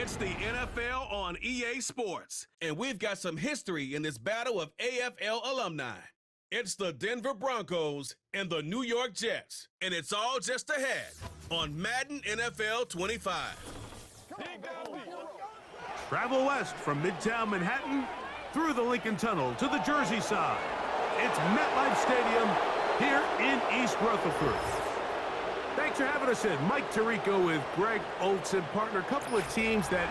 It's the NFL on EA Sports, and we've got some history in this battle of AFL alumni. It's the Denver Broncos and the New York Jets, and it's all just ahead on Madden NFL 25. Travel west from Midtown Manhattan through the Lincoln Tunnel to the Jersey side. It's MetLife Stadium here in East Rutherford. Thanks for having us in. Mike Tirico with Greg Olson, partner. A couple of teams that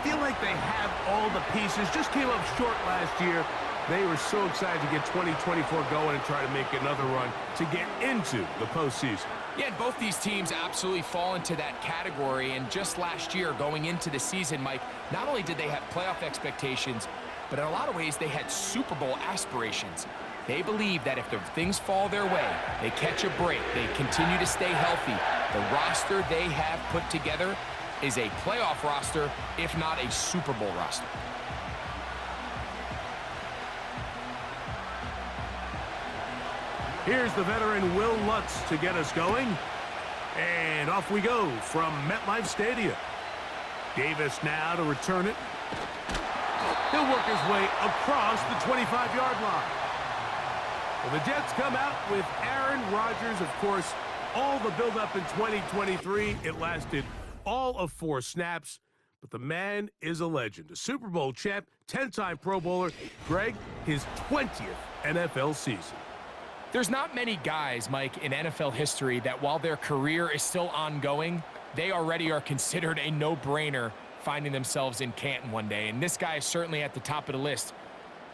feel like they have all the pieces. Just came up short last year. They were so excited to get 2024 going and try to make another run to get into the postseason. Yeah, and both these teams absolutely fall into that category. And just last year, going into the season, Mike, not only did they have playoff expectations, but in a lot of ways, they had Super Bowl aspirations. They believe that if the things fall their way, they catch a break, they continue to stay healthy, the roster they have put together is a playoff roster, if not a Super Bowl roster. Here's the veteran Will Lutz to get us going. And off we go from MetLife Stadium. Davis now to return it. He'll work his way across the 25-yard line. Well, the Jets come out with Aaron Rodgers. Of course, all the buildup in 2023. It lasted all of 4 snaps. But the man is a legend. A Super Bowl champ, 10-time Pro Bowler. Greg, his 20th NFL season. There's not many guys, Mike, in NFL history that while their career is still ongoing, they already are considered a no-brainer finding themselves in Canton one day. And this guy is certainly at the top of the list.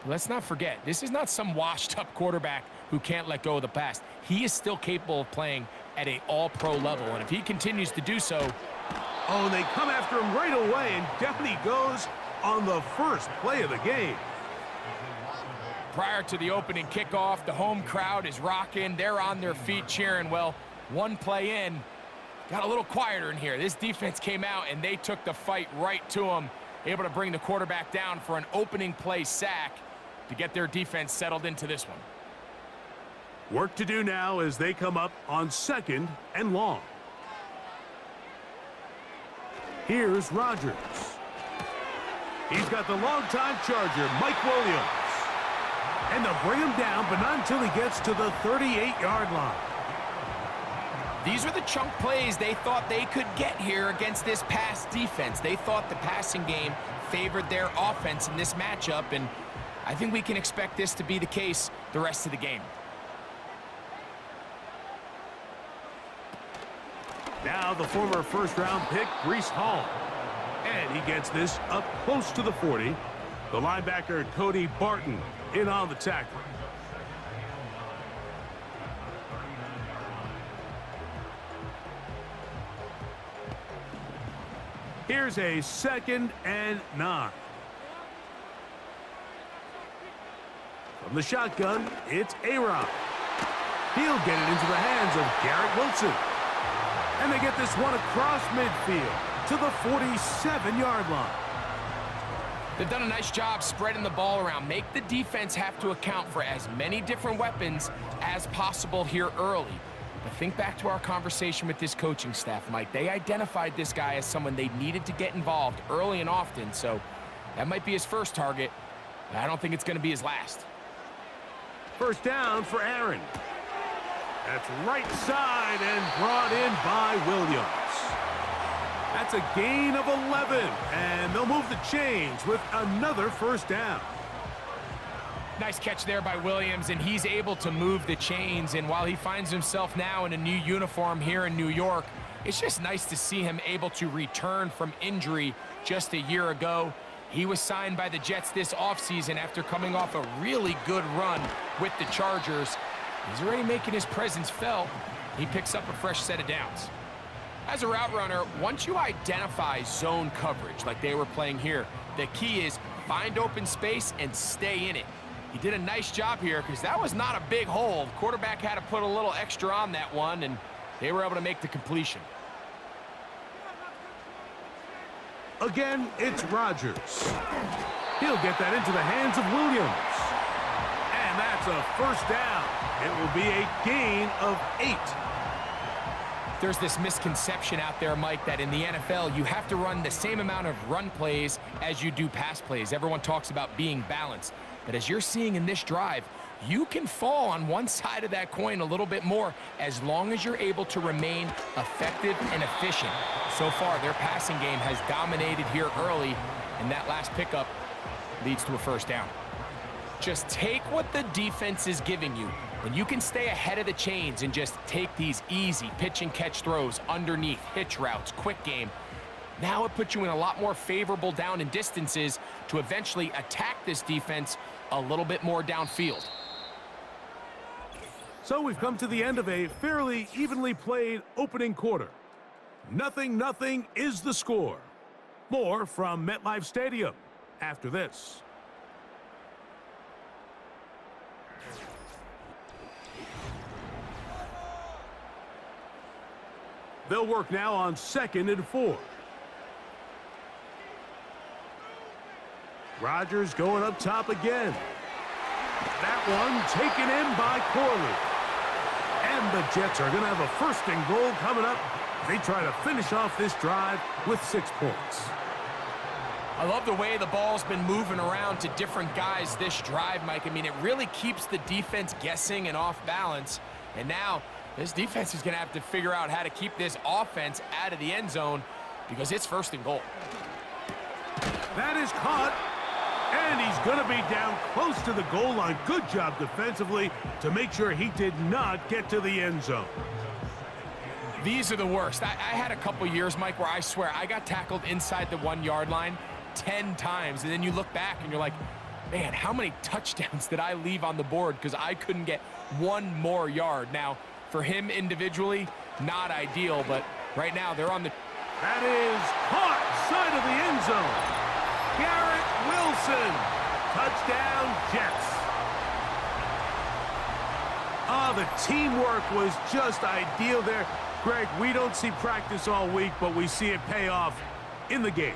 But let's not forget, this is not some washed-up quarterback who can't let go of the past. He is still capable of playing at an all-pro level. And if he continues to do so... Oh, they come after him right away, and down he goes on the first play of the game. Prior to the opening kickoff, the home crowd is rocking. They're on their feet cheering. Well, one play in, got a little quieter in here. This defense came out, and they took the fight right to him, able to bring the quarterback down for an opening play sack to get their defense settled into this one. Work to do now as they come up on 2nd and long. Here's Rodgers. He's got the longtime Charger, Mike Williams. And they'll bring him down, but not until he gets to the 38-yard line. These are the chunk plays they thought they could get here against this pass defense. They thought the passing game favored their offense in this matchup, and I think we can expect this to be the case the rest of the game. Now the former first-round pick, Breece Hall. And he gets this up close to the 40. The linebacker, Cody Barton, in on the tackle. Here's a 2nd and 9. From the shotgun, it's A-Rod. He'll get it into the hands of Garrett Wilson. And they get this one across midfield to the 47-yard line. They've done a nice job spreading the ball around. Make the defense have to account for as many different weapons as possible here early. But think back to our conversation with this coaching staff, Mike. They identified this guy as someone they needed to get involved early and often, so that might be his first target, but I don't think it's going to be his last. First down for Aaron. That's right side and brought in by Williams. That's a gain of 11, and they'll move the chains with another first down. Nice catch there by Williams, and he's able to move the chains. And while he finds himself now in a new uniform here in New York, it's just nice to see him able to return from injury just a year ago. He was signed by the Jets this offseason after coming off a really good run with the Chargers. He's already making his presence felt. He picks up a fresh set of downs. As a route runner, once you identify zone coverage like they were playing here, the key is find open space and stay in it. He did a nice job here because that was not a big hole. The quarterback had to put a little extra on that one, and they were able to make the completion. Again, it's Rodgers. He'll get that into the hands of Williams. And that's a first down. It will be a gain of 8. There's this misconception out there, Mike, that in the NFL, you have to run the same amount of run plays as you do pass plays. Everyone talks about being balanced. But as you're seeing in this drive, you can fall on one side of that coin a little bit more as long as you're able to remain effective and efficient. So far, their passing game has dominated here early, and that last pickup leads to a first down. Just take what the defense is giving you. When you can stay ahead of the chains and just take these easy pitch and catch throws underneath, hitch routes, quick game, now it puts you in a lot more favorable down and distances to eventually attack this defense a little bit more downfield. So we've come to the end of a fairly evenly played opening quarter. 0-0 is the score. More from MetLife Stadium after this. They'll work now on 2nd and 4. Rodgers going up top again. That one taken in by Corley. And the Jets are going to have a 1st and goal coming up. They try to finish off this drive with 6 points. I love the way the ball's been moving around to different guys this drive, Mike. I mean, it really keeps the defense guessing and off balance. And now this defense is going to have to figure out how to keep this offense out of the end zone because it's 1st and goal. That is caught. And he's going to be down close to the goal line. Good job defensively to make sure he did not get to the end zone. These are the worst. I had a couple years, Mike, where I swear I got tackled inside the 1-yard line 10 times. And then you look back and you're like, man, how many touchdowns did I leave on the board because I couldn't get one more yard? Now, for him individually, not ideal, but right now they're on the... That is caught side of the end zone. Garrett Wilson. Touchdown, Jets. The teamwork was just ideal there. Greg, we don't see practice all week, but we see it pay off in the game.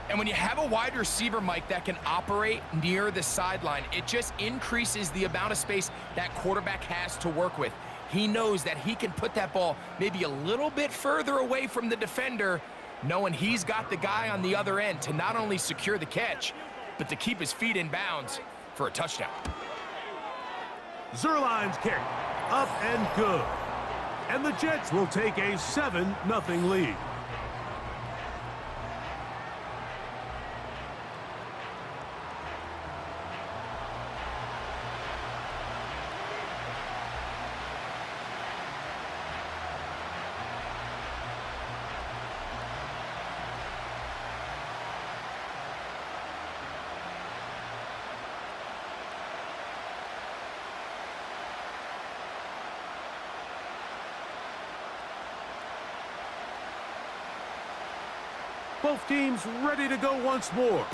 And when you have a wide receiver, Mike, that can operate near the sideline, it just increases the amount of space that quarterback has to work with. He knows that he can put that ball maybe a little bit further away from the defender, knowing he's got the guy on the other end to not only secure the catch, but to keep his feet in bounds for a touchdown. Zerline's kick, up and good. And the Jets will take a 7-0 lead. Both teams ready to go once more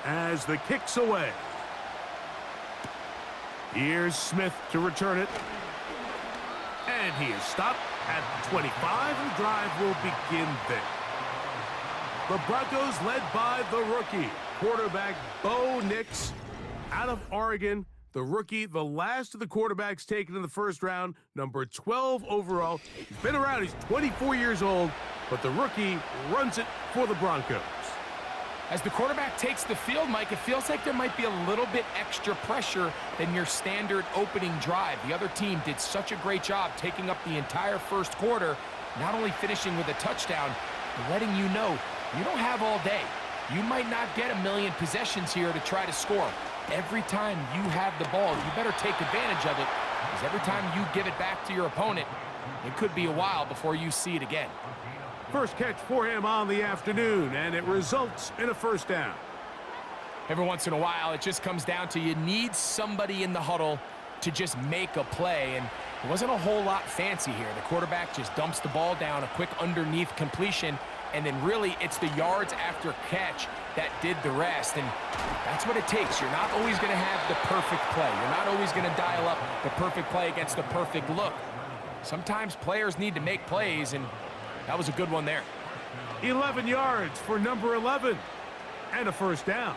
as the kick's away. Here's Smith to return it. And he is stopped at the 25. The drive will begin there. The Broncos led by the rookie, quarterback Bo Nix out of Oregon. The rookie, the last of the quarterbacks taken in the 1st round, number 12 overall. He's been around, he's 24 years old, but the rookie runs it for the Broncos. As the quarterback takes the field, Mike, it feels like there might be a little bit extra pressure than your standard opening drive. The other team did such a great job taking up the entire 1st quarter, not only finishing with a touchdown, but letting you know you don't have all day. You might not get a million possessions here to try to score. Every time you have the ball, you better take advantage of it, because every time you give it back to your opponent, it could be a while before you see it again. First catch for him on the afternoon, and it results in a 1st down. Every once in a while, it just comes down to you need somebody in the huddle to just make a play, and it wasn't a whole lot fancy here. The quarterback just dumps the ball down, a quick underneath completion, and then really it's the yards after catch that did the rest, and that's what it takes. You're not always going to have the perfect play. You're not always going to dial up the perfect play against the perfect look. Sometimes players need to make plays, and that was a good one there. 11 yards for number 11, and a 1st down.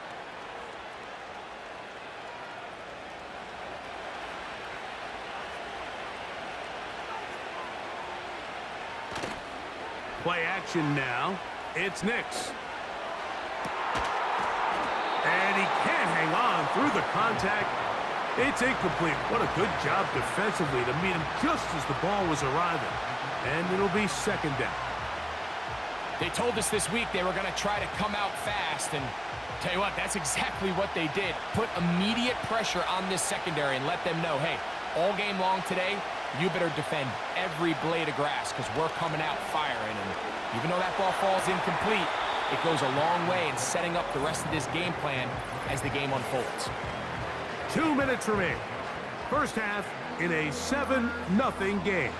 Play action now. It's Nix. And he can't hang on through the contact. It's incomplete. What a good job defensively to meet him just as the ball was arriving. And it'll be second down. They told us this week they were going to try to come out fast, and tell you what, that's exactly what they did. Put immediate pressure on this secondary and let them know, hey, all game long today, you better defend every blade of grass because we're coming out firing. And even though that ball falls incomplete, it goes a long way in setting up the rest of this game plan as the game unfolds. 2 minutes remaining. First half in a 7-0 game.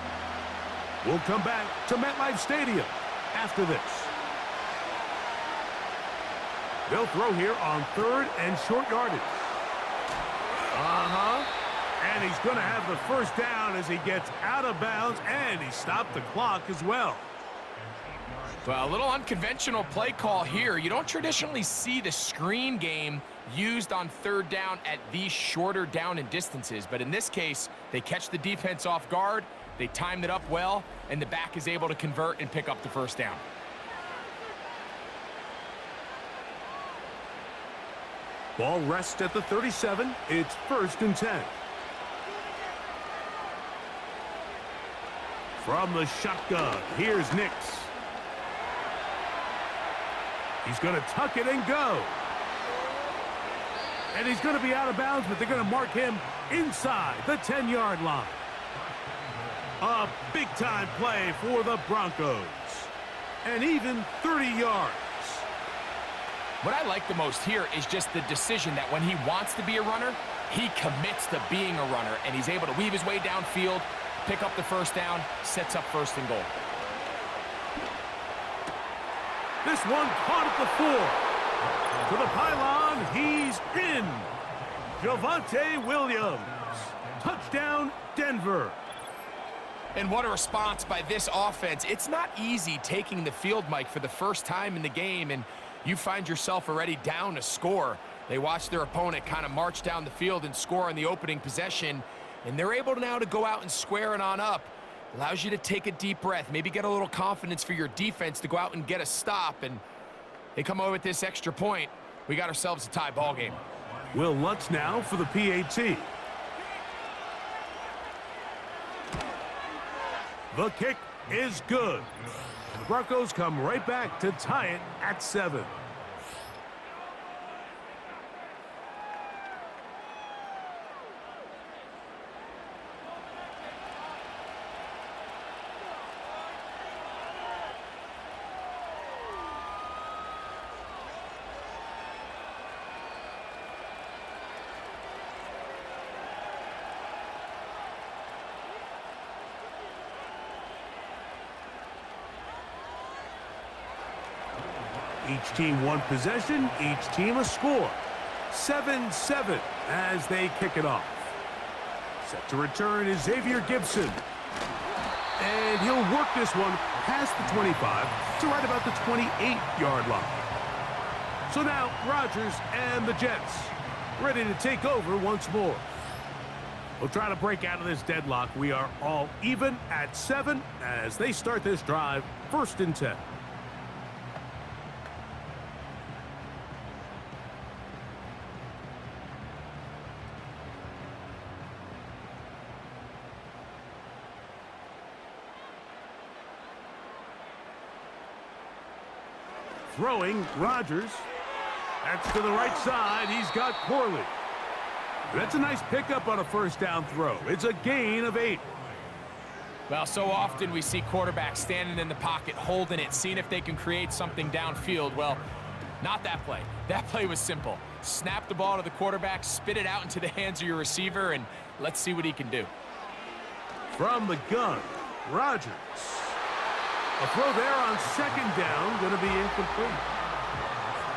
We'll come back to MetLife Stadium after this. They'll throw here on 3rd and short yardage. And he's going to have the first down as he gets out of bounds, and he stopped the clock as well. Well, a little unconventional play call here. You don't traditionally see the screen game used on 3rd down at these shorter down and distances. But in this case, they catch the defense off guard, they timed it up well, and the back is able to convert and pick up the first down. Ball rests at the 37. It's 1st and 10. From the shotgun, here's Nix. He's going to tuck it and go. And he's going to be out of bounds, but they're going to mark him inside the 10-yard line. A big-time play for the Broncos. And even 30 yards. What I like the most here is just the decision that when he wants to be a runner, he commits to being a runner, and he's able to weave his way downfield, pick up the first down, sets up 1st and goal. This one caught at the 4. To the pylon, he's in. Javonte Williams. Touchdown, Denver. And what a response by this offense. It's not easy taking the field, Mike, for the first time in the game, and you find yourself already down a score. They watch their opponent kind of march down the field and score on the opening possession, and they're able now to go out and square it on up. Allows you to take a deep breath, maybe get a little confidence for your defense to go out and get a stop, and they come over with this extra point. We got ourselves a tie ball game. Will Lutz now for the PAT. The kick is good. The Broncos come right back to tie it at 7. Each team one possession, each team a score. 7-7 as they kick it off. Set to return is Xavier Gibson. And he'll work this one past the 25 to right about the 28-yard line. So now Rodgers and the Jets ready to take over once more. We'll try to break out of this deadlock. We are all even at 7 as they start this drive, 1st and 10. Throwing, Rodgers. That's to the right side. He's got Corley. That's a nice pickup on a first down throw. It's a gain of 8. Well, so often we see quarterbacks standing in the pocket, holding it, seeing if they can create something downfield. Well, not that play. That play was simple. Snap the ball to the quarterback, spit it out into the hands of your receiver, and let's see what he can do. From the gun, Rodgers. A throw there on 2nd down, going to be incomplete.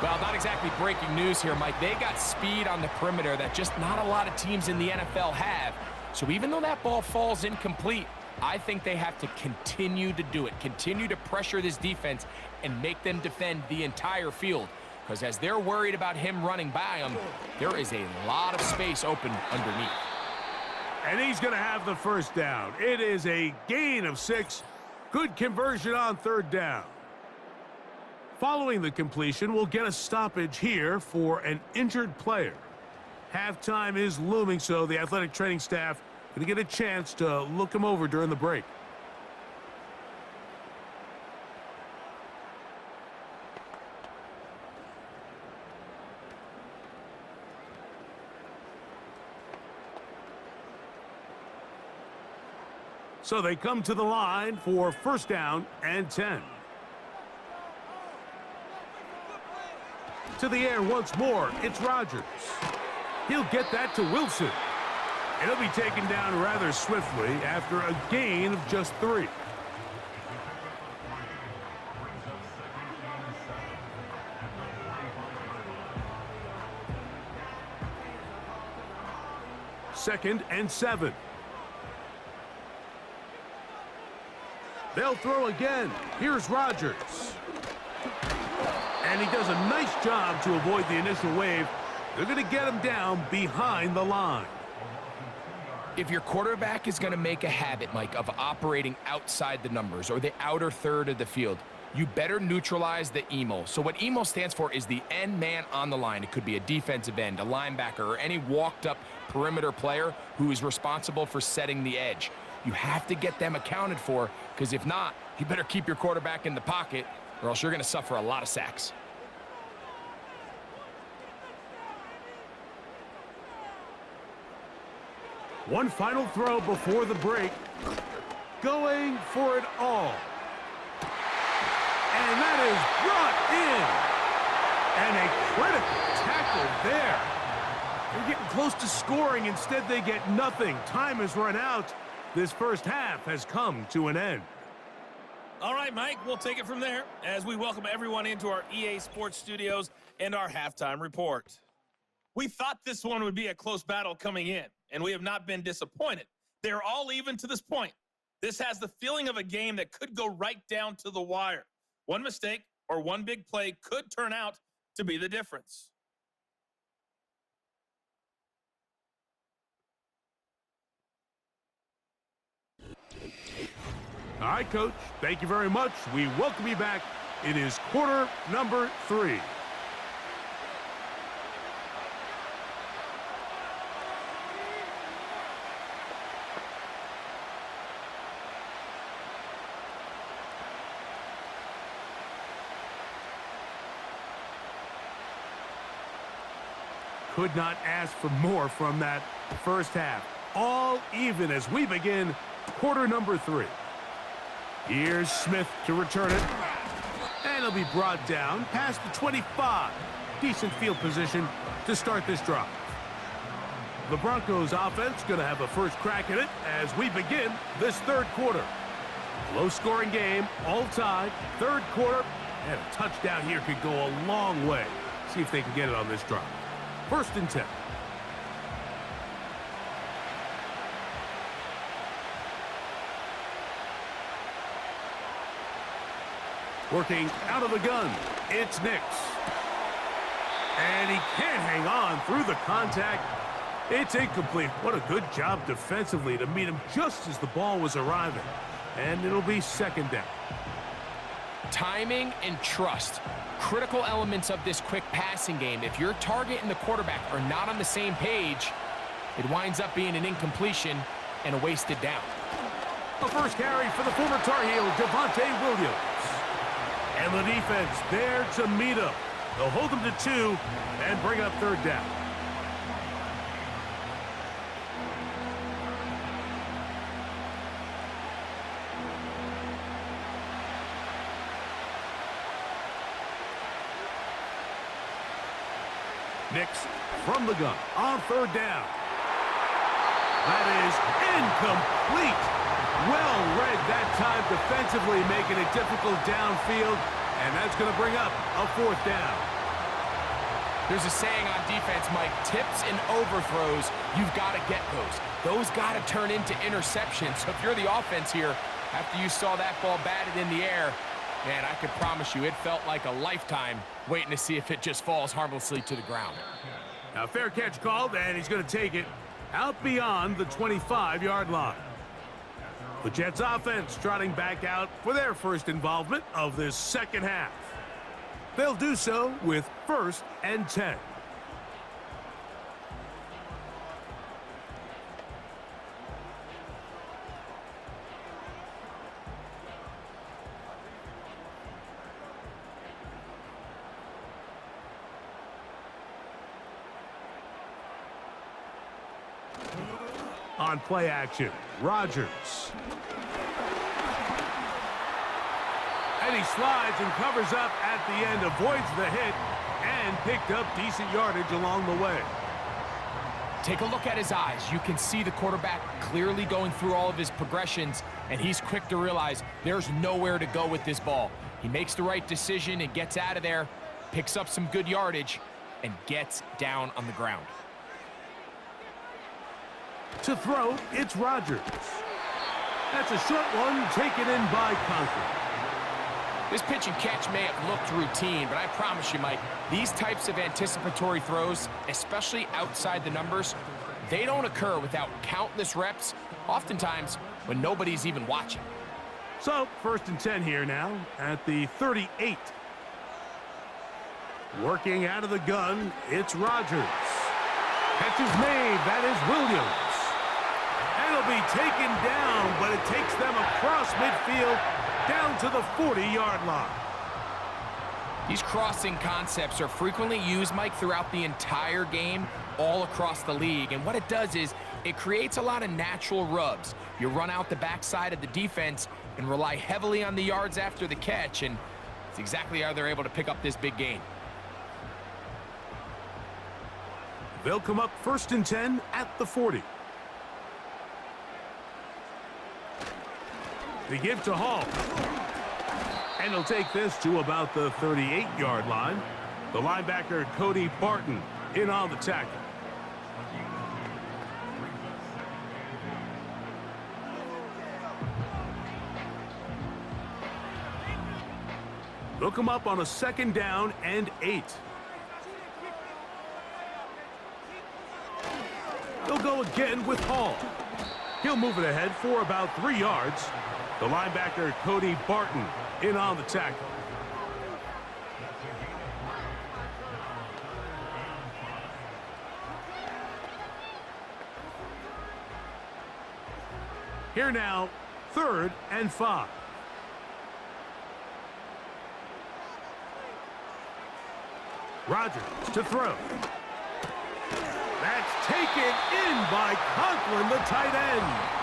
Well, not exactly breaking news here, Mike. They got speed on the perimeter that just not a lot of teams in the NFL have. So even though that ball falls incomplete, I think they have to continue to do it, continue to pressure this defense and make them defend the entire field. Because as they're worried about him running by them, there is a lot of space open underneath. And he's going to have the first down. It is a gain of 6. Good conversion on third down. Following the completion, we'll get a stoppage here for an injured player. Halftime is looming, so the athletic training staff going to get a chance to look him over during the break. So they come to the line for first down and 10. To the air once more, it's Rodgers. He'll get that to Wilson. It'll be taken down rather swiftly after a gain of just 3. Second and 7. They'll throw again. Here's Rodgers. And he does a nice job to avoid the initial wave. They're going to get him down behind the line. If your quarterback is going to make a habit, Mike, of operating outside the numbers or the outer third of the field, you better neutralize the EMO. So what EMO stands for is the end man on the line. It could be a defensive end, a linebacker, or any walked-up perimeter player who is responsible for setting the edge. You have to get them accounted for, because if not, you better keep your quarterback in the pocket, or else you're going to suffer a lot of sacks. One final throw before the break. Going for it all. And that is brought in. And a critical tackle there. They're getting close to scoring. Instead, they get nothing. Time has run out. This first half has come to an end. All right, Mike, we'll take it from there as we welcome everyone into our EA Sports studios and our halftime report. We thought this one would be a close battle coming in, and we have not been disappointed. They're all even to this point. This has the feeling of a game that could go right down to the wire. One mistake or one big play could turn out to be the difference. All right, Coach, thank you very much. We welcome you back. It is quarter number 3. Could not ask for more from that first half. All even as we begin quarter number 3. Here's Smith to return it. And he'll be brought down past the 25. Decent field position to start this drive. The Broncos offense going to have a first crack at it as we begin this third quarter. Low-scoring game, all tied, third quarter, and a touchdown here could go a long way. See if they can get it on this drive. First and 10. Working out of the gun, it's Nix. And he can't hang on through the contact. It's incomplete. What a good job defensively to meet him just as the ball was arriving. And it'll be second down. Timing and trust, critical elements of this quick passing game. If your target and the quarterback are not on the same page, it winds up being an incompletion and a wasted down. The first carry for the former Tar Heel, Devontae Williams. And the defense there to meet him. They'll hold him to 2 and bring up third down. Nix from the gun on third down. That is incomplete. Well read that time defensively, making it difficult downfield, and that's going to bring up a fourth down. There's a saying on defense, Mike, tips and overthrows, you've got to get those. Those got to turn into interceptions. So if you're the offense here, after you saw that ball batted in the air, man, I could promise you it felt like a lifetime waiting to see if it just falls harmlessly to the ground. Now, fair catch called, and he's going to take it out beyond the 25-yard line. The Jets offense trotting back out for their first involvement of this second half. They'll do so with 1st and 10. On play action, Rodgers. And he slides and covers up at the end, avoids the hit, and picked up decent yardage along the way. Take a look at his eyes. You can see the quarterback clearly going through all of his progressions, and he's quick to realize there's nowhere to go with this ball. He makes the right decision and gets out of there, picks up some good yardage, and gets down on the ground. To throw, it's Rodgers. That's a short one taken in by Conklin. This pitch and catch may have looked routine, but I promise you, Mike, these types of anticipatory throws, especially outside the numbers, they don't occur without countless reps, oftentimes when nobody's even watching. So, 1st and 10 here now at the 38. Working out of the gun, it's Rodgers. Catch is made, that is Williams. And it'll be taken down, but it takes them across midfield down to the 40-yard line. These crossing concepts are frequently used, Mike, throughout the entire game, all across the league. And what it does is it creates a lot of natural rubs. You run out the backside of the defense and rely heavily on the yards after the catch, and it's exactly how they're able to pick up this big gain. They'll come up 1st and 10 at the 40. They give to Hall. And he'll take this to about the 38-yard line. The linebacker, Cody Barton, in on the tackle. They'll come up on a 2nd down and 8. They'll go again with Hall. He'll move it ahead for about 3 yards. The linebacker, Cody Barton, in on the tackle. Here now, 3rd and 5. Rodgers to throw. That's taken in by Conklin, the tight end.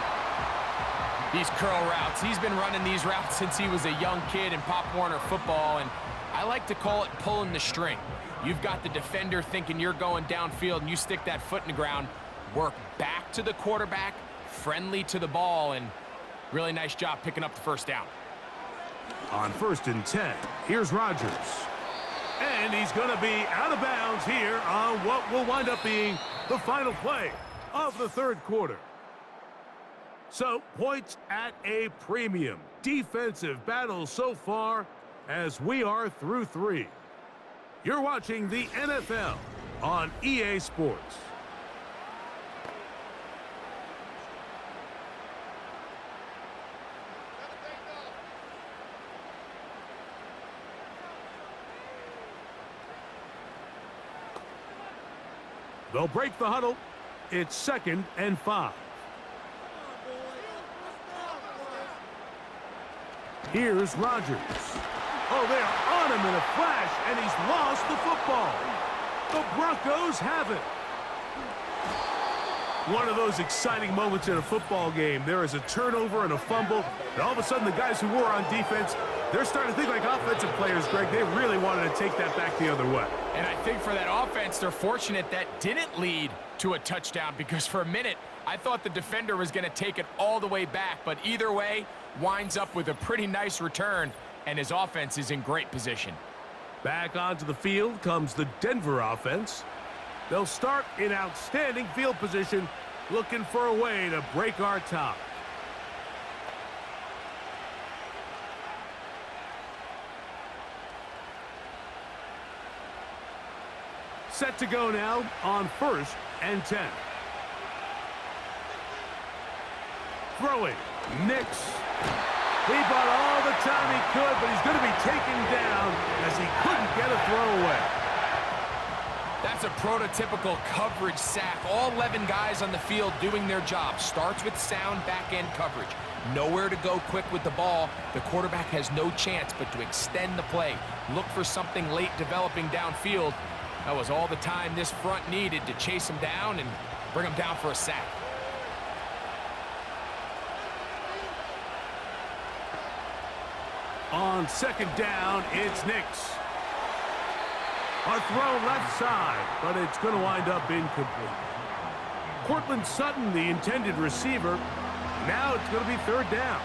These curl routes, he's been running these routes since he was a young kid in Pop Warner football, and I like to call it pulling the string. You've got the defender thinking you're going downfield, and you stick that foot in the ground, work back to the quarterback, friendly to the ball, and really nice job picking up the 1st down. On 1st and 10, here's Rodgers. And he's going to be out of bounds here on what will wind up being the final play of the 3rd quarter. So, points at a premium. Defensive battle so far as we are through 3. You're watching the NFL on EA Sports. They'll break the huddle. It's 2nd and 5. Here's Rodgers. Oh, they're on him in a flash, and he's lost the football. The Broncos have it. One of those exciting moments in a football game. There is a turnover and a fumble, and all of a sudden the guys who were on defense, they're starting to think like offensive players, Greg. They really wanted to take that back the other way. And I think for that offense, they're fortunate that didn't lead to a touchdown, because for a minute, I thought the defender was going to take it all the way back. But either way, winds up with a pretty nice return, and his offense is in great position. Back onto the field comes the Denver offense. They'll start in outstanding field position, looking for a way to break our tie. Set to go now on 1st and 10. Throwing. Nix. He bought all the time he could, but he's going to be taken down as he couldn't get a throwaway. That's a prototypical coverage sack. All 11 guys on the field doing their job. Starts with sound back-end coverage. Nowhere to go quick with the ball. The quarterback has no chance but to extend the play. Look for something late developing downfield. That was all the time this front needed to chase him down and bring him down for a sack. On second down, it's Nix. A throw left side, but it's going to wind up incomplete. Cortland Sutton, the intended receiver. Now it's going to be third down.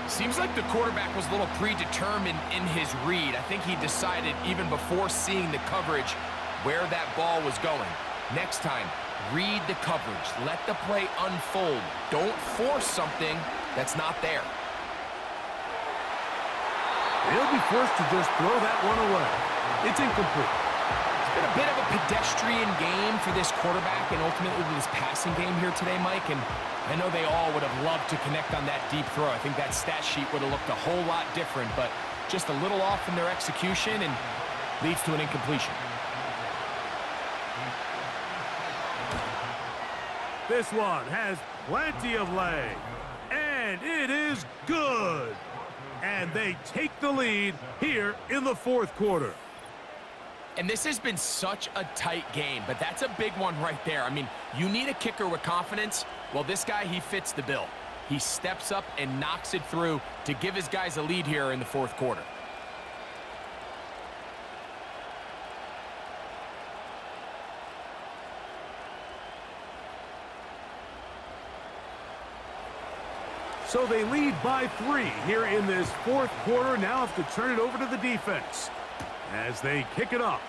Seems like the quarterback was a little predetermined in his read. I think he decided even before seeing the coverage where that ball was going. Next time, read the coverage. Let the play unfold. Don't force something that's not there. He'll be forced to just throw that one away. It's incomplete. It's been a bit of a pedestrian game for this quarterback and ultimately this passing game here today, Mike. And I know they all would have loved to connect on that deep throw. I think that stat sheet would have looked a whole lot different, but just a little off in their execution and leads to an incompletion. This one has plenty of leg, and it is good. And they take the lead here in the fourth quarter. And this has been such a tight game, but that's a big one right there. I mean, you need a kicker with confidence. Well, this guy, he fits the bill. He steps up and knocks it through to give his guys a lead here in the fourth quarter. So they lead by 3 here in this fourth quarter. Now have to turn it over to the defense as they kick it off.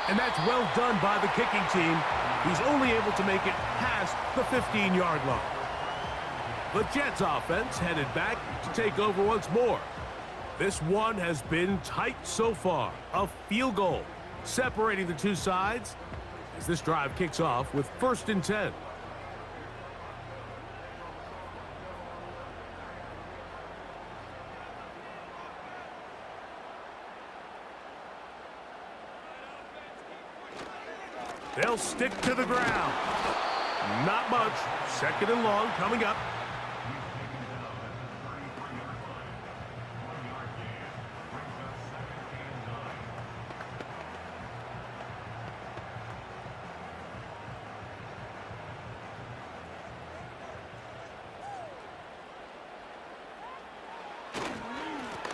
And that's well done by the kicking team. He's only able to make it past the 15-yard line. The Jets offense headed back to take over once more. This one has been tight so far. A field goal separating the two sides as this drive kicks off with 1st and 10. They'll stick to the ground. Not much. 2nd and long coming up.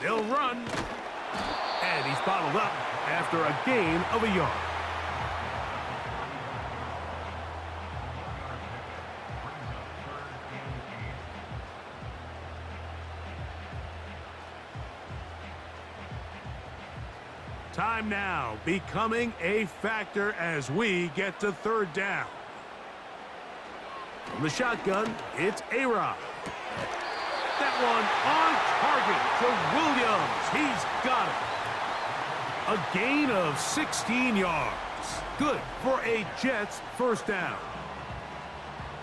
They'll run. And he's bottled up after a gain of a yard. Time now becoming a factor as we get to 3rd down. From the shotgun, it's A-Rod. That one on target to Williams. He's got it. A gain of 16 yards. Good for a Jets 1st down.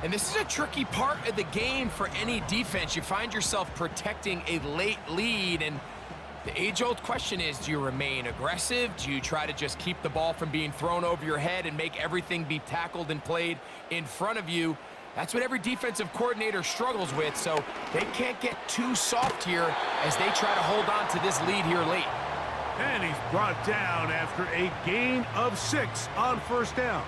And this is a tricky part of the game for any defense. You find yourself protecting a late lead, and the age-old question is, do you remain aggressive? Do you try to just keep the ball from being thrown over your head and make everything be tackled and played in front of you? That's what every defensive coordinator struggles with, so they can't get too soft here as they try to hold on to this lead here late. And he's brought down after a gain of 6 on 1st down.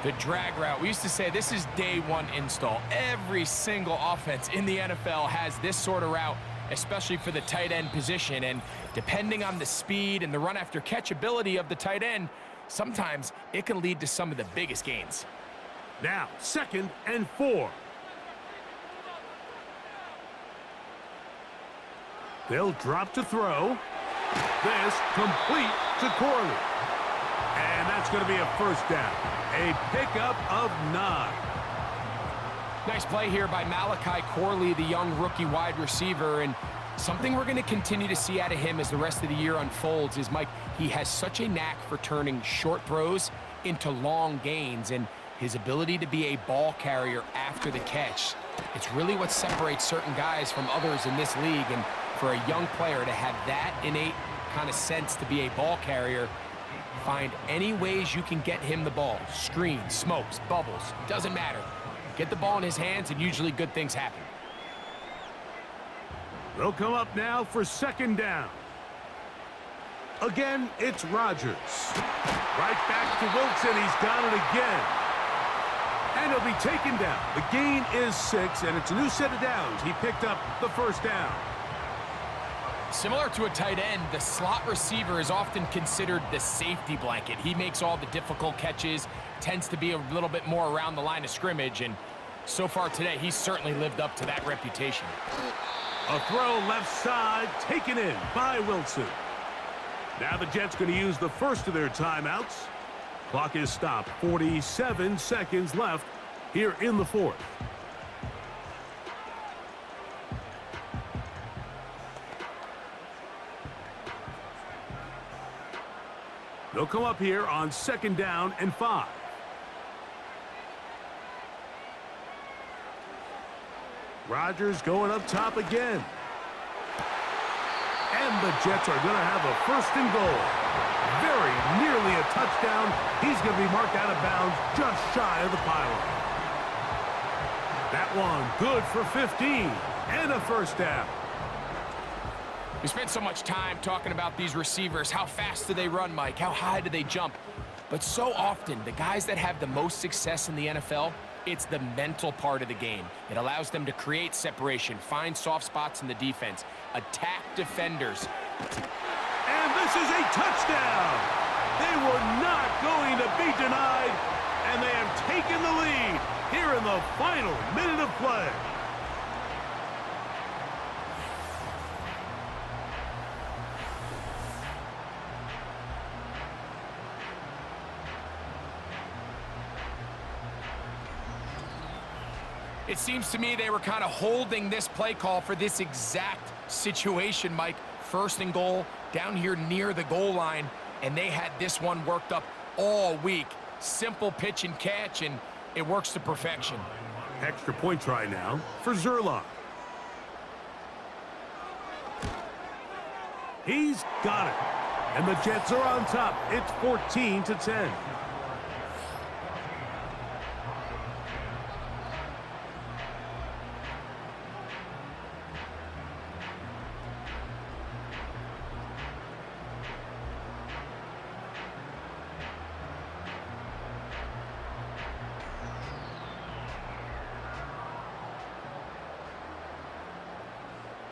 The drag route. We used to say this is day one install. Every single offense in the NFL has this sort of route, especially for the tight end position. And depending on the speed and the run after catch ability of the tight end, sometimes it can lead to some of the biggest gains. Now, 2nd and 4. They'll drop to throw. This complete to Corley. And that's going to be a 1st down. A pickup of 9. Nice play here by Malachi Corley, the young rookie wide receiver. And something we're going to continue to see out of him as the rest of the year unfolds is, Mike, he has such a knack for turning short throws into long gains, and his ability to be a ball carrier after the catch. It's really what separates certain guys from others in this league, and for a young player to have that innate kind of sense to be a ball carrier, find any ways you can get him the ball. Screens, smokes, bubbles, doesn't matter. Get the ball in his hands, and usually good things happen. They'll come up now for second down. Again, it's Rodgers. Right back to Wilson. He's got it again. And he'll be taken down. The gain is 6, and it's a new set of downs. He picked up the first down. Similar to a tight end, the slot receiver is often considered the safety blanket. He makes all the difficult catches, tends to be a little bit more around the line of scrimmage, and so far today, he's certainly lived up to that reputation. A throw left side, taken in by Wilson. Now the Jets going to use the first of their timeouts. Clock is stopped. 47 seconds left here in the fourth. They'll come up here on second down and 5. Rodgers going up top again. And the Jets are going to have a first and goal. Very nearly a touchdown. He's going to be marked out of bounds just shy of the pylon. That one good for 15 and a first down. We spent so much time talking about these receivers. How fast do they run, Mike? How high do they jump? But so often, the guys that have the most success in the NFL, it's the mental part of the game. It allows them to create separation, find soft spots in the defense, attack defenders. And this is a touchdown. They were not going to be denied, and they have taken the lead here in the final minute of play. It seems to me they were kind of holding this play call for this exact situation, Mike. First and goal, down here near the goal line, and they had this one worked up all week. Simple pitch and catch, and it works to perfection. Extra point try now for Zerlock. He's got it. And the Jets are on top. It's 14-10.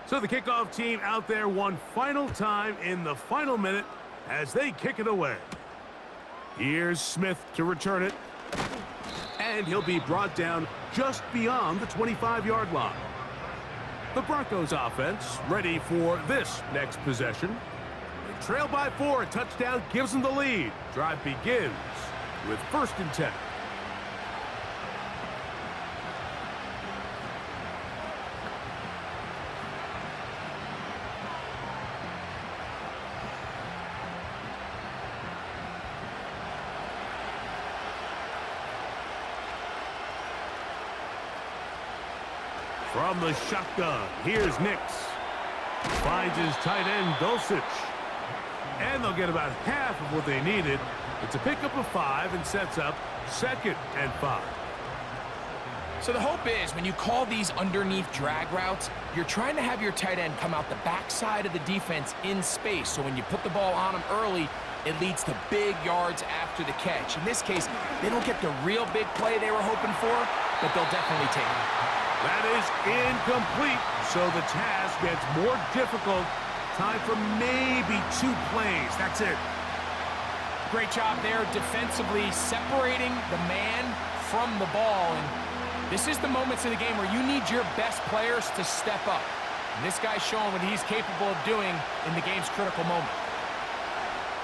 So the kickoff team out there one final time in the final minute as they kick it away. Here's Smith to return it. And he'll be brought down just beyond the 25-yard line. The Broncos offense ready for this next possession. They trail by 4. A touchdown gives them the lead. Drive begins with 1st and 10. From the shotgun, here's Nix. Finds his tight end, Dulcich. And they'll get about half of what they needed. It's a pickup of 5 and sets up 2nd and 5. So the hope is when you call these underneath drag routes, you're trying to have your tight end come out the backside of the defense in space. So when you put the ball on him early, it leads to big yards after the catch. In this case, they don't get the real big play they were hoping for, but they'll definitely take it. That is incomplete, so the task gets more difficult. Time for maybe 2 plays. That's it. Great job there defensively, separating the man from the ball. And this is the moments of the game where you need your best players to step up. And this guy's showing what he's capable of doing in the game's critical moment.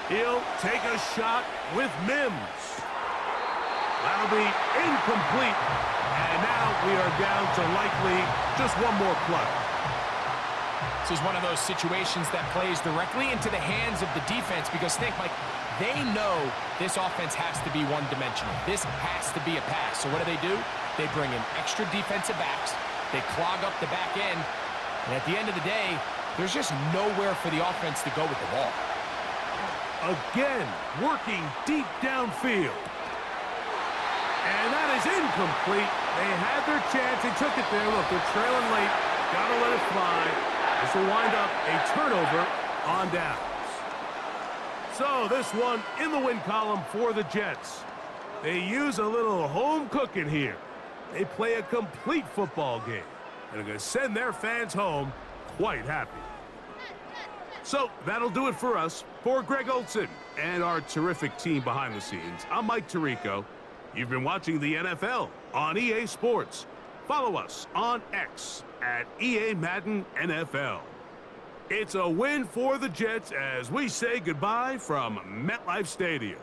He'll take a shot with Mims. That'll be incomplete. And now we are down to likely just one more play. This is one of those situations that plays directly into the hands of the defense because think, Mike, they know this offense has to be one-dimensional. This has to be a pass. So what do? They bring in extra defensive backs. They clog up the back end. And at the end of the day, there's just nowhere for the offense to go with the ball. Again, working deep downfield. And that is incomplete. They had their chance. They took it there. Look, they're trailing late. Gotta let it fly. This will wind up a turnover on downs. So this one in the win column for the Jets. They use a little home cooking here. They play a complete football game. And are going to send their fans home quite happy. So that'll do it for us. For Greg Olson and our terrific team behind the scenes, I'm Mike Tirico. You've been watching the NFL on EA Sports. Follow us on X at EA Madden NFL. It's a win for the Jets as we say goodbye from MetLife Stadium.